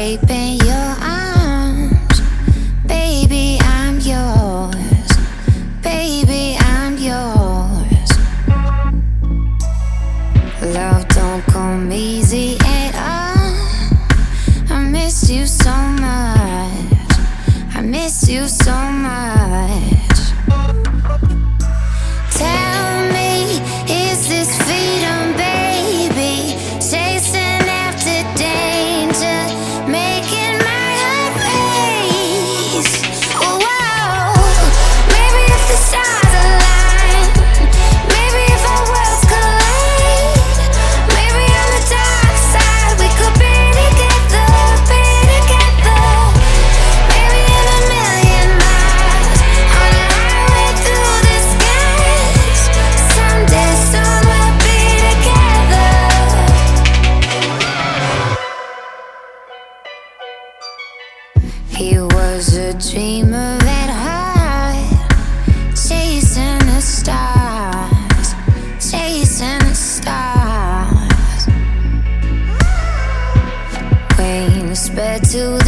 escape in your arms. Baby, I'm yours. Baby, I'm yours. Love don't come easy at all. I miss you so much. I miss you so much. Tell me, is this freedom, baby? Chasing after danger, making my heart race. Whoa, maybe if the stars align, maybe if our worlds collide, maybe on the dark side we could be together, be together. Maybe in a million miles, on a highway through the skies, someday soon we'll be together. He was a dreamer at heart, chasing the stars, chasing the stars. Wings spread to